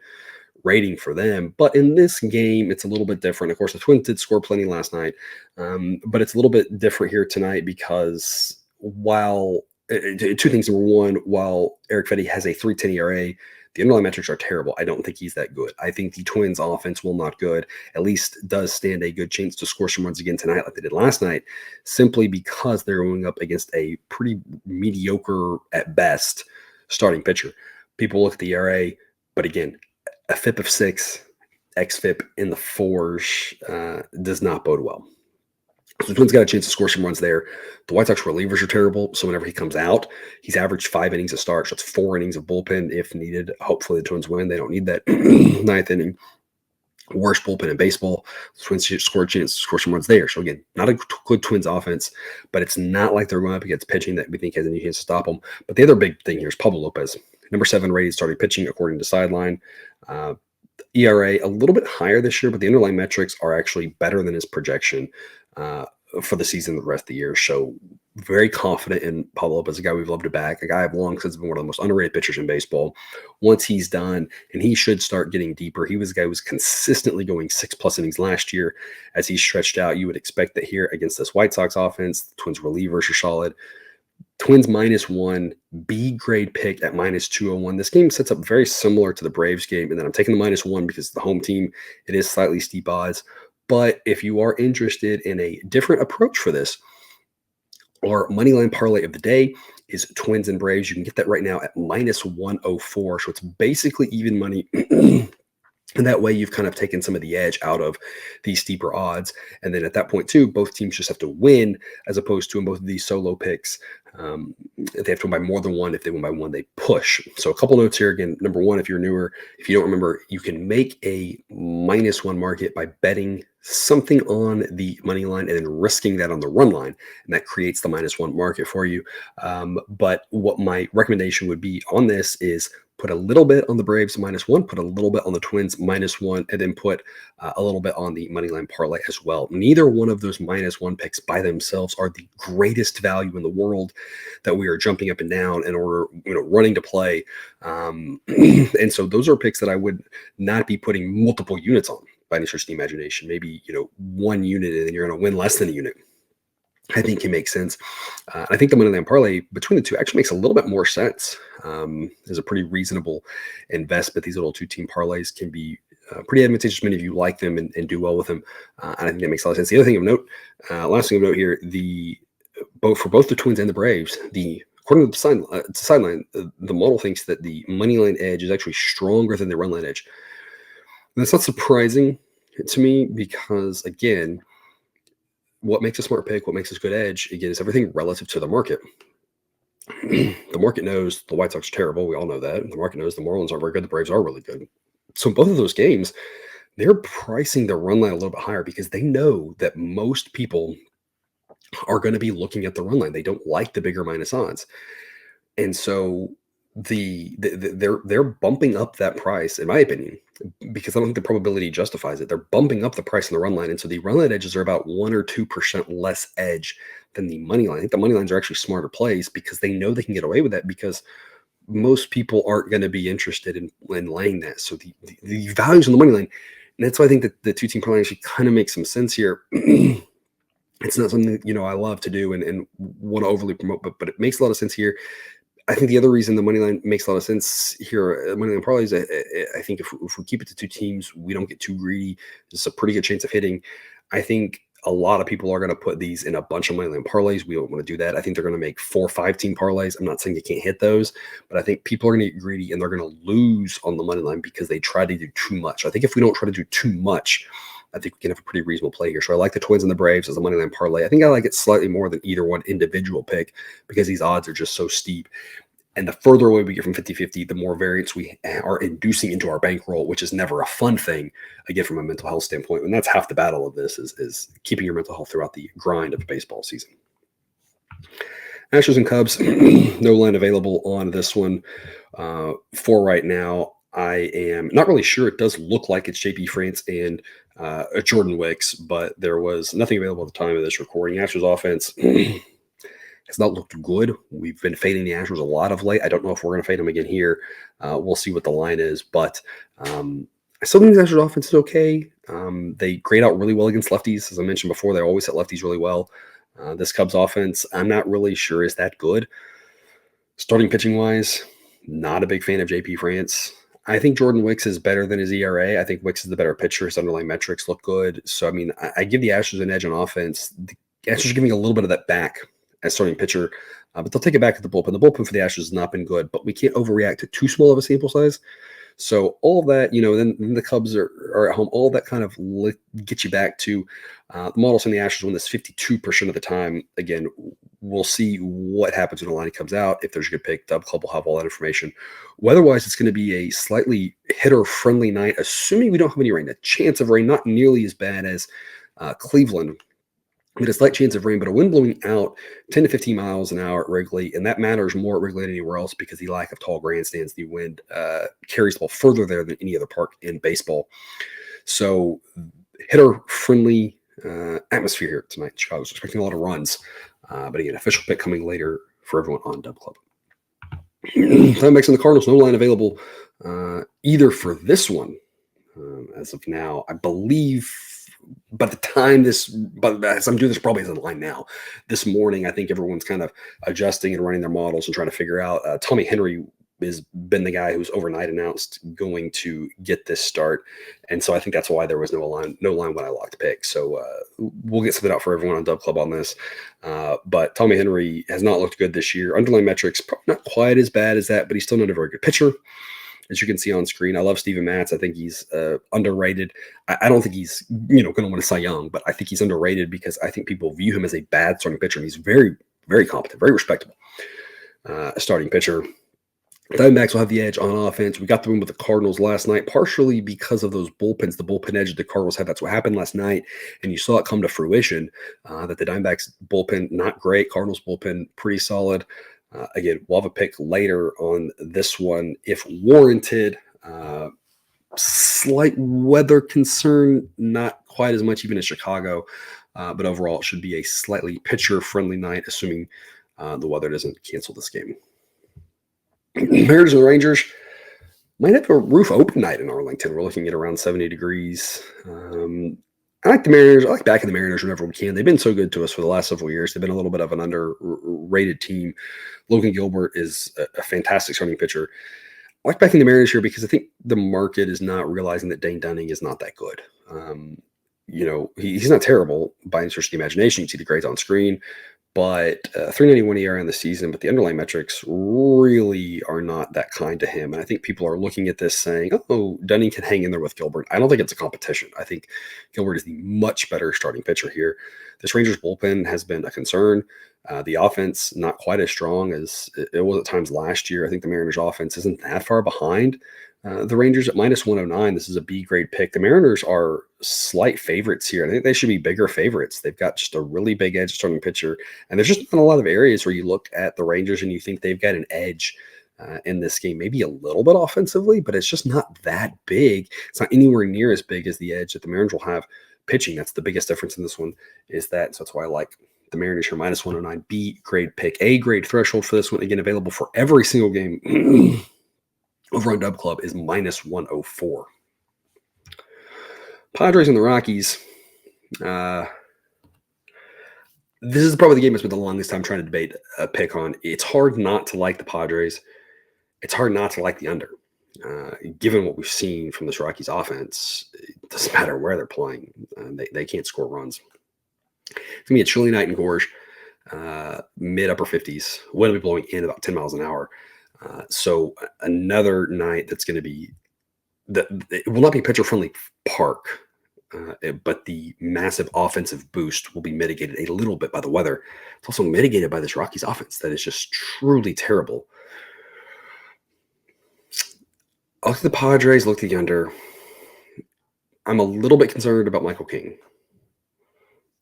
Speaker 1: rating for them. But in this game, it's a little bit different. Of course, the Twins did score plenty last night, but it's a little bit different here tonight because while two things. Number one, while Eric Fetty has a 3.10 ERA, the underlying metrics are terrible. I don't think he's that good. I think the Twins offense, will not good, at least does stand a good chance to score some runs again tonight like they did last night, simply because they're going up against a pretty mediocre at best starting pitcher. People look at the ERA, but again, a FIP of 6, xFIP in the 4s does not bode well. So the Twins got a chance to score some runs there. The White Sox relievers are terrible, so whenever he comes out, he's averaged 5 innings of start, so it's 4 innings of bullpen if needed. Hopefully the Twins win. They don't need that 9th inning. Worst bullpen in baseball. The Twins scored a chance to score some runs there. So again, not a good Twins offense, but it's not like they're going up against pitching that we think has any chance to stop them. But the other big thing here is Pablo Lopez. Number 7 rated starting pitching according to Sideline. ERA a little bit higher this year, but the underlying metrics are actually better than his projection for the season, the rest of the year. So very confident in Pablo Lopez, a guy we've loved to back, a guy I've long since been one of the most underrated pitchers in baseball. Once he's done, and he should start getting deeper. He was a guy who was consistently going 6+ innings last year. As he stretched out, you would expect that here against this White Sox offense, the Twins relievers are solid. Twins -1, B grade pick at -201. This game sets up very similar to the Braves game, and then I'm taking the -1 because it's the home team. It is slightly steep odds. But if you are interested in a different approach for this, our moneyline parlay of the day is Twins and Braves. You can get that right now at -104. So it's basically even money. And that way you've kind of taken some of the edge out of these steeper odds. And then at that point too, both teams just have to win as opposed to in both of these solo picks. If they have to win by more than one, if they win by one, they push. So a couple notes here. Again, number one, if you're newer, if you don't remember, you can make a -1 market by betting something on the money line and then risking that on the run line. And that creates the -1 market for you. But what my recommendation would be on this is put a little bit on the Braves -1, put a little bit on the Twins -1, and then put a little bit on the moneyline parlay as well. Neither one of those -1 picks by themselves are the greatest value in the world that we are jumping up and down in order, running to play. And so those are picks that I would not be putting multiple units on by any stretch of the imagination. Maybe, 1 unit and then you're going to win less than a unit. I think can make sense. I think the moneyline parlay between the two actually makes a little bit more sense. Is a pretty reasonable investment. These little 2-team parlays can be pretty advantageous. Many of you like them and do well with them. And I think that makes a lot of sense. The other thing of note, last thing of note here, for both the Twins and the Braves, according to the sideline, the model thinks that the moneyline edge is actually stronger than the run line edge. And that's not surprising to me because, again, what makes a smart pick, what makes a good edge, again, is everything relative to the market. The market knows the White Sox are terrible. We all know that. The market knows the Marlins aren't very good. The Braves are really good. So in both of those games, they're pricing the run line a little bit higher because they know that most people are going to be looking at the run line. They don't like the bigger minus odds. And so they're bumping up that price, in my opinion, because I don't think the probability justifies it. They're bumping up the price on the run line. And so the run line edges are about 1 or 2% less edge than the money line. I think the money lines are actually smarter plays because they know they can get away with that because most people aren't going to be interested in laying that. So the values on the money line, and that's why I think that the 2-team parlay actually kind of makes some sense here. It's not something that, I love to do and want to overly promote, but it makes a lot of sense here. I think the other reason the money line makes a lot of sense here, money line parlays, I think if we keep it to 2 teams, we don't get too greedy. There's a pretty good chance of hitting. I think a lot of people are going to put these in a bunch of money line parlays. We don't want to do that. I think they're going to make 4 or 5-team parlays. I'm not saying you can't hit those, but I think people are going to get greedy and they're going to lose on the money line because they try to do too much. I think if we don't try to do too much, I think we can have a pretty reasonable play here. So I like the Twins and the Braves as a moneyline parlay. I think I like it slightly more than either one individual pick because these odds are just so steep. And the further away we get from 50-50, the more variance we are inducing into our bankroll, which is never a fun thing, again, from a mental health standpoint. And that's half the battle of this is keeping your mental health throughout the grind of the baseball season. Astros and Cubs, no line available on this one for right now. I am not really sure. It does look like it's JP France and Jordan Wicks, but there was nothing available at the time of this recording. Astros offense has not looked good. We've been fading the Astros a lot of late. I don't know if we're going to fade them again here. We'll see what the line is, but I still think the Astros offense is okay. They grade out really well against lefties. As I mentioned before, they always hit lefties really well. This Cubs offense, I'm not really sure is that good. Starting pitching wise, not a big fan of JP France. I think Jordan Wicks is better than his ERA. I think Wicks is the better pitcher. His underlying metrics look good. So, I mean, I give the Astros an edge on offense. The Astros are giving a little bit of that back as starting pitcher, but they'll take it back at the bullpen. The bullpen for the Astros has not been good, but we can't overreact to too small of a sample size. So all of that, then the Cubs are at home. All of that kind of gets you back to the models in the Astros win this 52% of the time. Again, we'll see what happens when the line comes out. If there's a good pick, Dub Club will have all that information. Weather-wise, it's going to be a slightly hitter-friendly night, assuming we don't have any rain. A chance of rain, not nearly as bad as Cleveland. But a slight chance of rain, but a wind blowing out 10 to 15 miles an hour at Wrigley, and that matters more at Wrigley than anywhere else because the lack of tall grandstands, the wind carries the ball further there than any other park in baseball. So hitter-friendly atmosphere here tonight in Chicago. So expecting a lot of runs. But again, official pick coming later for everyone on Dub Club. Diamondbacks and the Cardinals, no line available either for this one as of now. I believe by the time as I'm doing this, probably isn't line now. This morning, I think everyone's kind of adjusting and running their models and trying to figure out. Tommy Henry has been the guy who's overnight announced going to get this start, and so I think that's why there was no line when I locked pick. So we'll get something out for everyone on Dub Club on this. But Tommy Henry has not looked good this year. Underlying metrics probably not quite as bad as that, but he's still not a very good pitcher. As you can see on screen, I love Steven Matz. I think he's underrated. I don't think he's going to win a Cy Young, but I think he's underrated because I think people view him as a bad starting pitcher, and he's very, very competent, very respectable starting pitcher. Diamondbacks will have the edge on offense. We got the win with the Cardinals last night, partially because of those bullpens, the bullpen edge that the Cardinals had. That's what happened last night, and you saw it come to fruition that the Diamondbacks bullpen, not great. Cardinals bullpen, pretty solid. Again, we'll have a pick later on this one if warranted. Slight weather concern, not quite as much even in Chicago, but overall it should be a slightly pitcher-friendly night, assuming the weather doesn't cancel this game. Mariners and Rangers might have a roof open night in Arlington. We're looking at around 70 degrees. I like the Mariners. I like backing the Mariners whenever we can. They've been so good to us for the last several years. They've been a little bit of an underrated team. Logan Gilbert is a fantastic starting pitcher. I like backing the Mariners here because I think the market is not realizing that Dane Dunning is not that good. He's not terrible by any stretch of the imagination. You can see the grades on screen. But 391 ERA in the season, but the underlying metrics really are not that kind to him. And I think people are looking at this saying, oh, Dunning can hang in there with Gilbert. I don't think it's a competition. I think Gilbert is the much better starting pitcher here. This Rangers bullpen has been a concern. The offense, not quite as strong as it was at times last year. I think the Mariners offense isn't that far behind. The Rangers at minus 109. This is a B grade pick. The Mariners are slight favorites here. I think they should be bigger favorites. They've got just a really big edge starting pitcher. And there's just not a lot of areas where you look at the Rangers and you think they've got an edge in this game. Maybe a little bit offensively, but it's just not that big. It's not anywhere near as big as the edge that the Mariners will have pitching. That's the biggest difference in this one is that. So that's why I like the Mariners here, minus 109. B grade pick. A grade threshold for this one. Again, available for every single game. Over on Dub Club is minus 104. Padres and the Rockies. This is probably the game I spent the longest time trying to debate a pick on. It's hard not to like the Padres. It's hard not to like the under. Given what we've seen from this Rockies offense, it doesn't matter where they're playing. They can't score runs. It's going to be a chilly night in Gorge. Mid-upper 50s. Wind will be blowing in about 10 miles an hour. So another night that's going to be it will not be pitcher-friendly park, but the massive offensive boost will be mitigated a little bit by the weather. It's also mitigated by this Rockies offense that is just truly terrible. I'll look at the Padres, look at the under. I'm a little bit concerned about Michael King.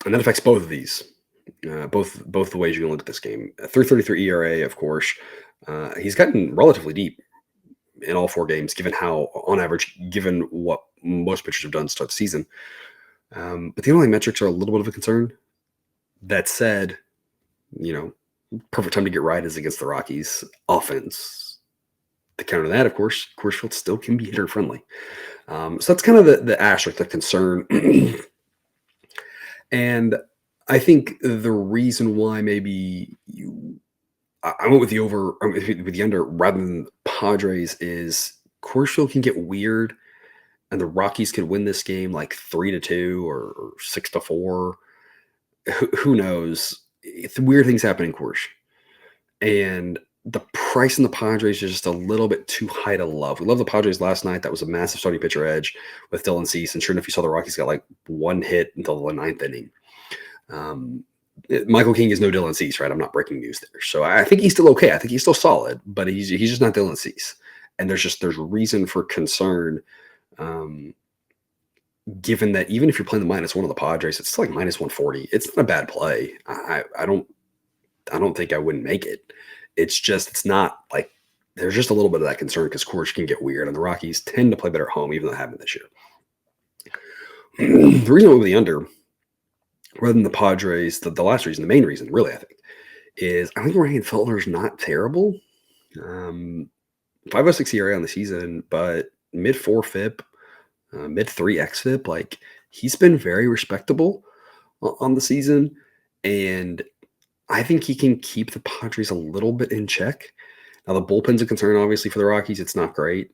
Speaker 1: And that affects both of these, both the ways you can look at this game. 3.33 ERA, of course. He's gotten relatively deep in all four games, given how, on average, given what most pitchers have done to start the season. But the only metrics are a little bit of a concern. That said, perfect time to get right is against the Rockies offense. To counter that, of course, Coors Field still can be hitter friendly. So that's kind of the asterisk, the concern. And I think the reason why maybe I went with the over, with the under rather than Padres is Coors Field can get weird, and the Rockies could win this game like 3-2 or 6-4. Who knows? Weird things happen in Coors, and the price in the Padres is just a little bit too high to love. We love the Padres last night. That was a massive starting pitcher edge with Dylan Cease. And sure enough, you saw the Rockies got like one hit until the ninth inning. Michael King is no Dylan Cease, right? I'm not breaking news there. So I think he's still okay. I think he's still solid, but he's just not Dylan Cease. And there's reason for concern, given that even if you're playing the -1 of the Padres, it's still like -140. It's not a bad play. I don't think I wouldn't make it. It's not like there's just a little bit of that concern because Coors can get weird, and the Rockies tend to play better at home, even though they haven't this year. The reason I went with the under rather than the Padres, the last reason, the main reason, really, I think, is I think Ryan Feltner's not terrible. 5.06 ERA on the season, but mid-4 FIP, mid-3 xFIP. Like, he's been very respectable on the season, and I think he can keep the Padres a little bit in check. Now, the bullpen's a concern, obviously, for the Rockies. It's not great.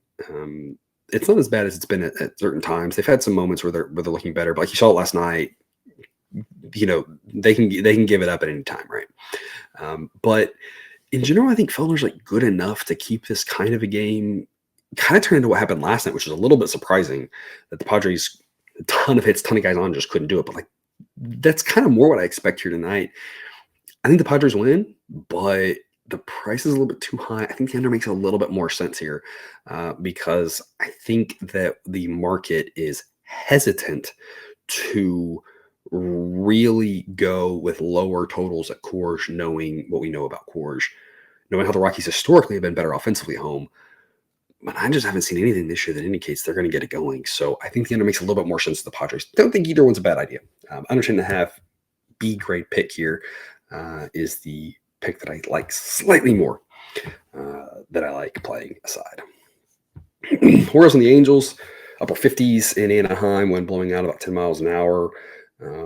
Speaker 1: It's not as bad as it's been at certain times. They've had some moments where they're looking better, but like you saw it last night, they can give it up at any time, right? But in general, I think Feltner's like good enough to keep this kind of a game, kind of turn into what happened last night, which was a little bit surprising that the Padres, a ton of hits, ton of guys on, just couldn't do it. But like, that's kind of more what I expect here tonight. I think the Padres win, but the price is a little bit too high. I think the under makes a little bit more sense here because I think that the market is hesitant to really go with lower totals at Coors, knowing what we know about Coors, knowing how the Rockies historically have been better offensively at home. But I just haven't seen anything this year that indicates they're going to get it going. So I think the under makes a little bit more sense to the Padres. Don't think either one's a bad idea. Under 10.5, B grade pick here. Is the pick that I like slightly more, that I like playing aside. Orioles and the Angels, upper 50s in Anaheim, wind blowing out about 10 miles an hour.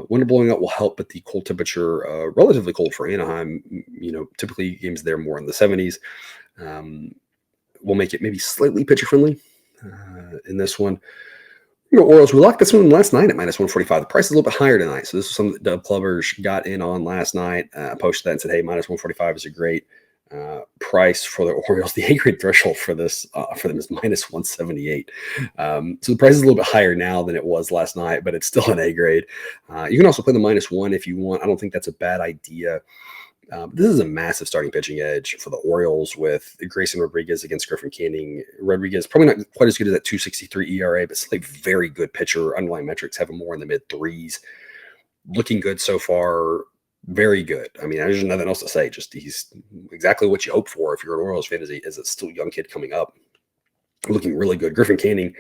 Speaker 1: Wind blowing out will help, but the cold temperature, relatively cold for Anaheim. Typically games there more in the 70s. Will make it maybe slightly pitcher friendly in this one. Orioles, we locked this one last night at -145. The price is a little bit higher tonight. So this was something that Dub Clubbers got in on last night. I posted that and said, hey, -145 is a great price for the Orioles. The A-grade threshold for them is -178. So the price is a little bit higher now than it was last night, but it's still an A-grade. You can also play the -1 if you want. I don't think that's a bad idea. This is a massive starting pitching edge for the Orioles with Grayson Rodriguez against Griffin Canning. Rodriguez probably not quite as good as that 2.63 ERA, but still a very good pitcher. Underlying metrics have him more in the mid-3s. Looking good so far. Very good. I mean, there's nothing else to say. Just he's exactly what you hope for if you're an Orioles fan as a still young kid coming up. Looking really good. Griffin Canning,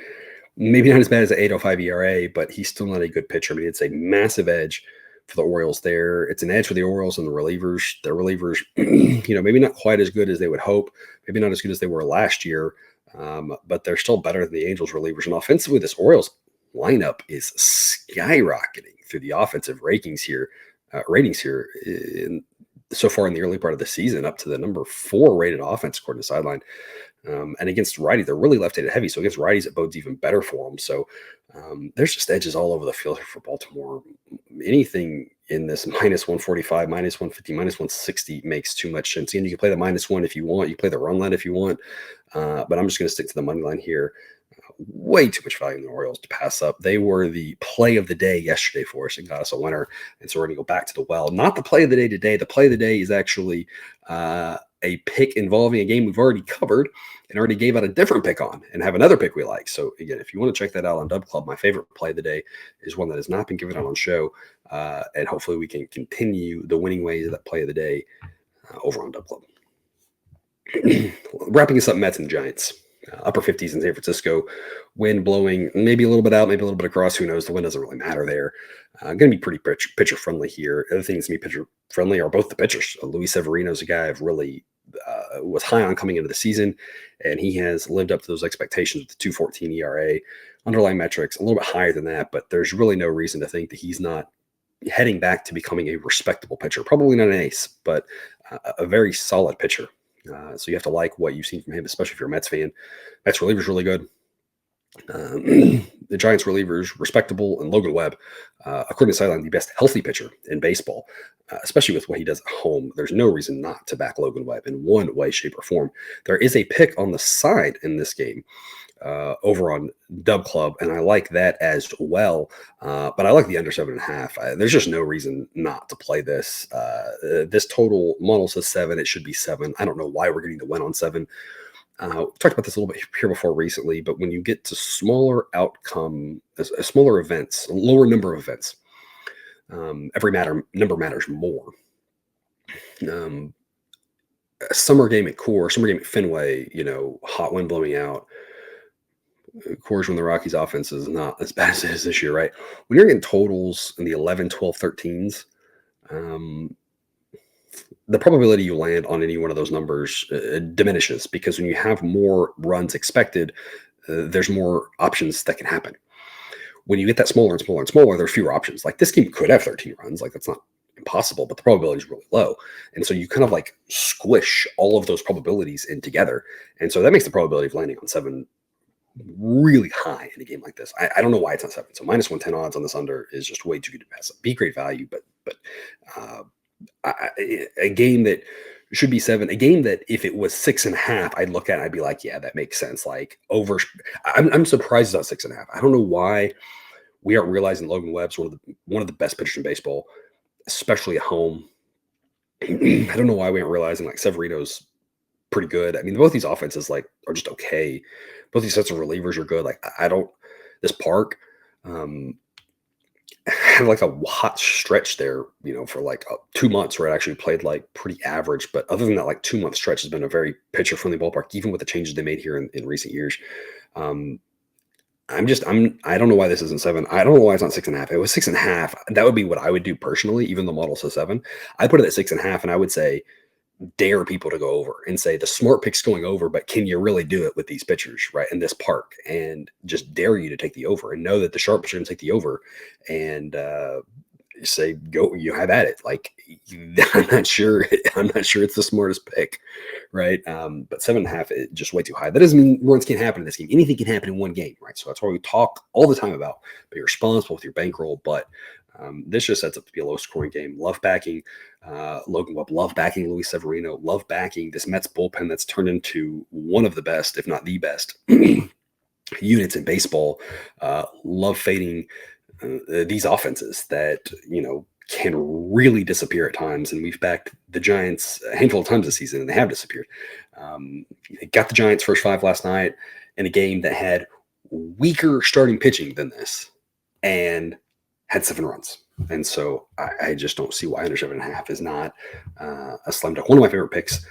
Speaker 1: maybe not as bad as an 8.05 ERA, but he's still not a good pitcher. I mean, it's a massive edge for the Orioles there. It's an edge for the Orioles and the relievers. Their relievers, maybe not quite as good as they would hope, maybe not as good as they were last year, but they're still better than the Angels relievers. And offensively, this Orioles lineup is skyrocketing through the offensive ratings here so far in the early part of the season, up to the number 4 rated offense according to Sideline. And against righties, they're really left-handed heavy. So against righties, it bodes even better for them. So there's just edges all over the field for Baltimore. Anything in this -145, -150, -160 makes too much sense. And you can play the -1 if you want. You can play the run line if you want. But I'm just going to stick to the money line here. Way too much value in the Orioles to pass up. They were the play of the day yesterday for us and got us a winner. And so we're going to go back to the well. Not the play of the day today. The play of the day is actually a pick involving a game we've already covered and already gave out a different pick on and have another pick we like. So again, if you want to check that out on Dub Club, my favorite play of the day is one that has not been given out on show. And hopefully we can continue the winning ways of that play of the day over on Dub Club. Wrapping us up, Mets and Giants. upper 50s in San Francisco. Wind blowing maybe a little bit out, maybe a little bit across. Who knows? The wind doesn't really matter there. Going to be pretty pitcher friendly here. Other things to be pitcher friendly are both the pitchers. Luis Severino is a guy I've really was high on coming into the season, and he has lived up to those expectations with the 2.14 ERA. Underlying metrics a little bit higher than that, but there's really no reason to think that he's not heading back to becoming a respectable pitcher. Probably not an ace, but a very solid pitcher. So you have to like what you've seen from him, especially if you're a Mets fan. Mets reliever's really good. The Giants relievers, respectable, and Logan Webb, according to Sideline, the best healthy pitcher in baseball, especially with what he does at home. There's no reason not to back Logan Webb in one way, shape, or form. There is a pick on the side in this game over on Dub Club, and I like that as well. But I like the under 7.5. There's just no reason not to play this. This total model says 7. It should be 7. I don't know why we're getting the win on 7. We talked about this a little bit here before recently, but when you get to smaller outcome, smaller events, a lower number of events, every number matters more. A summer game at Coors, summer game at Fenway, hot wind blowing out. Coors, when the Rockies offense is not as bad as it is this year, right? When you're getting totals in the 11, 12, 13s, the probability you land on any one of those numbers diminishes, because when you have more runs expected, there's more options that can happen. When you get that smaller and smaller and smaller, there are fewer options. Like this game could have 13 runs. Like that's not impossible, but the probability is really low. And so you kind of like squish all of those probabilities in together. And so that makes the probability of landing on 7 really high in a game like this. I don't know why it's not 7. So minus 110 odds on this under is just way too good to pass up. Be great value, but a game that should be 7, a game that if it was 6.5, I'd look at it and I'd be like, yeah, that makes sense. Like I'm surprised it's not 6.5. I don't know why we aren't realizing Logan Webb's one of the best pitchers in baseball, especially at home. I don't know why we aren't realizing like Severino's pretty good. I mean, both these offenses like are just okay. Both these sets of relievers are good. Like this Park had like a hot stretch there, for like 2 months where it actually played like pretty average. But other than that, like 2-month stretch has been a very pitcher-friendly ballpark, even with the changes they made here in recent years. I don't know why this isn't 7. I don't know why it's not 6.5. If it was 6.5, that would be what I would do personally, even though the model says 7. I put it at 6.5, and I would say, dare people to go over and say the smart pick's going over, but can you really do it with these pitchers, right, in this park? And just dare you to take the over and know that the sharp pitcher can take the over and say, go, you have at it. Like, I'm not sure it's the smartest pick, right? But 7.5 is just way too high. That doesn't mean runs can't happen in this game. Anything can happen in one game, right? So that's why we talk all the time about be responsible with your bankroll. But this just sets up to be a low-scoring game. Love backing Logan Webb. Love backing Luis Severino. Love backing this Mets bullpen that's turned into one of the best, if not the best, units in baseball. Love fading these offenses that, can really disappear at times. And we've backed the Giants a handful of times this season, and they have disappeared. They got the Giants first 5 last night in a game that had weaker starting pitching than this and had 7 runs. And so I just don't see why under 7.5 is not a slam dunk. One of my favorite picks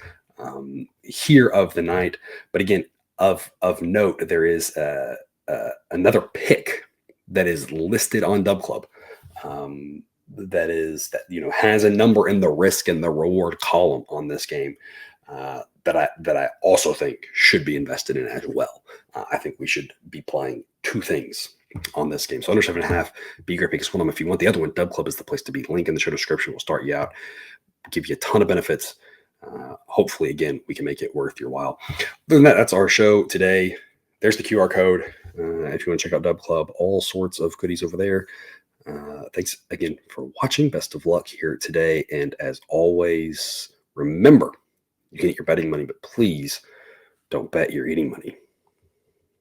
Speaker 1: here of the night. But again, of note, there is another pick that is listed on Dub Club that has a number in the risk and the reward column on this game that I also think should be invested in as well. I think we should be playing 2 things on this game. So under 7.5, be a great pick. It's one of them if you want. The other one, Dub Club, is the place to be. Link in the show description will start you out, give you a ton of benefits. Hopefully, again, we can make it worth your while. Other than that, that's our show today. There's the QR code. If you want to check out Dub Club, all sorts of goodies over there. Thanks again for watching. Best of luck here today. And as always, remember, you can get your betting money, but please don't bet your eating money.